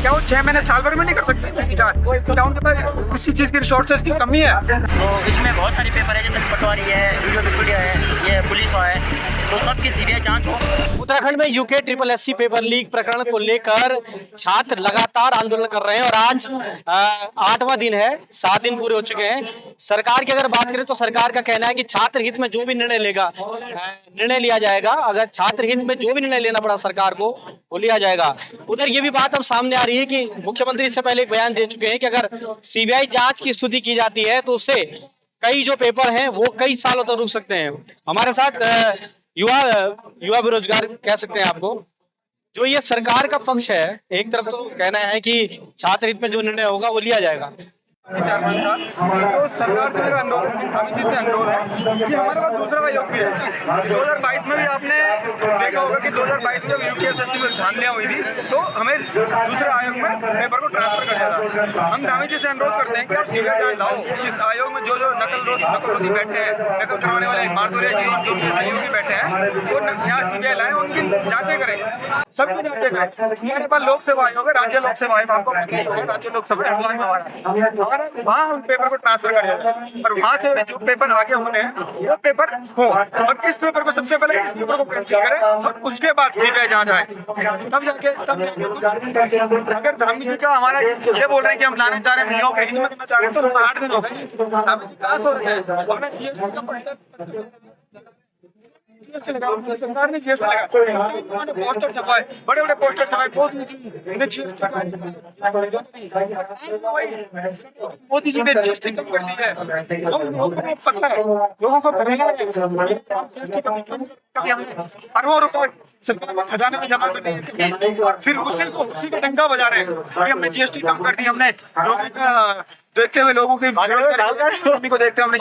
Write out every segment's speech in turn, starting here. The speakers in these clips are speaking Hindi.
क्या वो 6 महीने साल भर में नहीं कर सकते जांच? क्या उनके पास किसी चीज़ की रिसोर्सेज की कमी है? तो इसमें बहुत सारी पेपर है, जैसे पटवारी है, वीडियो विक्टोरिया है, ये पुलिस है, तो सबकी सीबीआई जांच हो। उत्तराखंड में यूके SSC पेपर लीक प्रकरण को लेकर छात्र लगातार आंदोलन कर रहे हैं और आज 8वां दिन है, 7 दिन पूरे हो चुके हैं। सरकार की अगर बात करें तो सरकार का कहना है कि छात्र हित में जो भी निर्णय लिया जाएगा, अगर छात्र हित में जो भी निर्णय लेना पड़ा सरकार को वो लिया जाएगा। उधर ये भी बात अब सामने आ रही है कि मुख्यमंत्री इससे पहले एक बयान दे चुके हैं कि अगर सीबीआई जांच की स्तुति की जाती है तो उससे कई जो पेपर हैं वो कई सालों तक रुक सकते हैं। हमारे साथ युवा बेरोजगार कह सकते हैं आपको, जो ये सरकार का पक्ष है, एक तरफ तो कहना है कि छात्र हित में जो निर्णय होगा वो लिया जाएगा। 4-5 साल तो सरकार से मेरा अनुरोध है, स्वामी जी से अनुरोध है कि हमारे पास दूसरा आयोग भी है। 2022 में भी आपने देखा होगा कि 2022 में जब यूकेएसएससी में झांलियाँ हुई थी तो हमें दूसरे आयोग में पेपर को ट्रांसफर कर दिया था। हम स्वामी जी से अनुरोध करते हैं कि आप सीबीआई जांच लाओ। इस आयोग में जो नकलरोधी बैठे हैं, नकल करवाने वाले मारदुरिया जी और जो भी सहयोगी बैठे हैं, वो यहाँ सीबीआई लाए, उनकी जाँचें करें, सबकी जाँचें करें। हमारे पास लोक सेवा आयोग है, राज्य लोक सेवा आयोग, आपको राज्य लोक सेवा वहाँ हम पेपर को ट्रांसफर कर देते हैं और वहाँ से जो पेपर आगे होने वो पेपर हो, और इस पेपर को सबसे पहले इस पेपर को कैंसिल करें और उसके बाद सीबीआई जांच आए, तब जाके अगर धामी जी का हमारा ये बोल रहे हैं कि हम लाने चाह रहे हैं, मियों के में करना चाह रहे हैं, तो 8 दिन हो गए। सरकार ने पोस्टर छपाए, बड़े बड़े पोस्टर छपाए, मोदी जी ने जीएसटी कम कर दी है, लोगों को पता है, लोगों को अरबों रुपए सरकार के खजाने में जमा कर दिए और फिर उसी का डंका बजा रहे हैं कि हमने जीएसटी कम कर दी, हमने लोगों का देखते हुए, लोगों की को देखते हुए हमने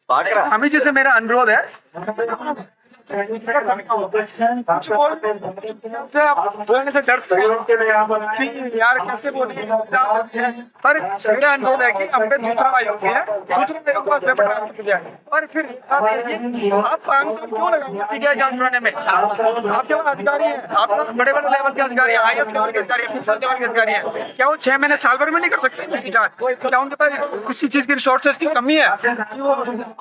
स्वामी जी से मेरा अनुरोध है बोलने से डर यार कैसे बोलेंगे, पर मेरा अनुरोध है कि हम पे दूसरा आयोग है, दूसरे आयोग के पास पेपर ट्रांसफर किया जाए। और फिर आप 5 साल क्यों लगाएंगे सीबीआई जांच कराने में? आपके पास अधिकारी है, आपका बड़े बड़े लेवल के अधिकारी है, IAS लेवल के अधिकारी है, ऑफिसर लेवल के अधिकारी है। क्या वो 6 महीने साल भर में नहीं कर सकते जांच? क्या उनके पास किसी चीज की रिसोर्सेज की कमी है कि वो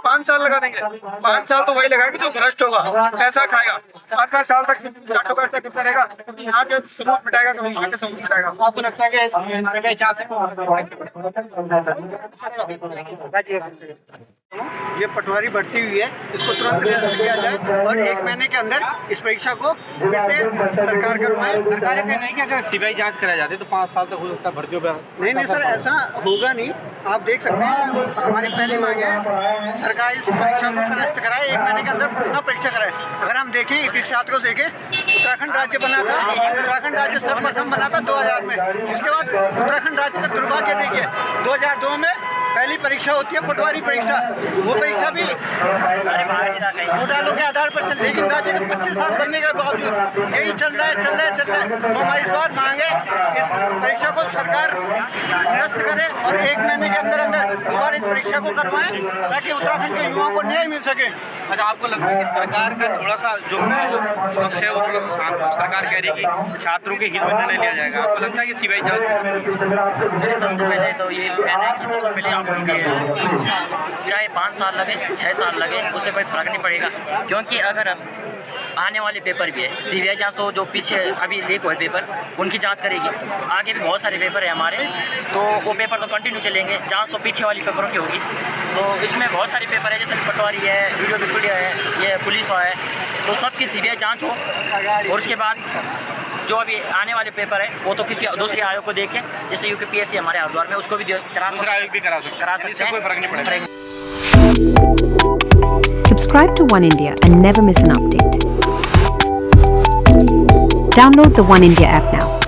5 साल लगा देंगे? 5 साल तो वही लगाएंगे जो भ्रष्ट होगा, पैसा खाएगा, 5 साल तक चाटो करता रहेगा, कभी यहाँ के सबूत मिटाएगा, कभी वहाँ के सबूत मिटाएगा। आपको लगता है कि ये पटवारी बढ़ती हुई है, इसको तुरंत निरस्त किया जाए और 1 महीने के अंदर इस परीक्षा को फिर से सरकार करवाए। सरकार ये कहना है कि अगर सीबीआई जांच कराई जाती तो 5 साल तक हो सकता है भर्तियों पर। नहीं सर, ऐसा होगा नहीं। आप देख सकते हैं हमारी पहली मांग है सरकार इस परीक्षा को निरस्त कराए, 1 महीने के अंदर पुनः परीक्षा कराए। अगर हम देखें इतिहास को देखें, उत्तराखंड राज्य बना था, उत्तराखंड राज्य सर्वप्रथम बना था 2000 में। उसके बाद उत्तराखंड राज्य का दुर्भाग्य देखिए, 2002 में पहली परीक्षा होती है पटवारी परीक्षा, वो परीक्षा भी घोटालों के आधार पर चल, लेकिन राज्य के 25 साल बनने के बावजूद यही चल रहा है। तो हमारी इस बात मांग है इस परीक्षा को सरकार निरस्त करे और 1 महीने के अंदर दोबारा इस परीक्षा को करवाएं ताकि उत्तराखंड के युवाओं को न्याय मिल सके। अच्छा, आपको लगता है कि सरकार का थोड़ा सा जो पक्ष है वो थोड़ा सा शांत है? सरकार कह रही है कि छात्रों के हित में निर्णय लिया जाएगा, आपको लगता है कि सीबीआई जांच? सबसे पहले तो ये कहना है कि सबसे पहले आप चाहे 5 साल लगे, 6 साल लगे, उससे कोई फर्क नहीं पड़ेगा, क्योंकि अगर आने वाले पेपर भी है सीबीआई जांच, तो जो पीछे अभी लीक हुए पेपर उनकी जांच करेगी। आगे भी बहुत सारे पेपर है हमारे, तो वो पेपर तो कंटिन्यू चलेंगे, जांच तो पीछे वाली पेपरों की होगी। तो इसमें बहुत सारे पेपर है, जैसे पटवारी है, वीडियो विक्टोरिया है, ये पुलिस है, तो सबकी सीबीआई जांच हो और उसके बाद जो अभी आने वाले पेपर है वो तो किसी दूसरे आयोग को देख के, जैसे यूपीएससी हमारे हरिद्वार में, उसको भी दूसरा आयोग भी करा सकते हैं, कोई फर्क नहीं पड़ेगा। Subscribe to One India and never miss an update. Download the One India app now.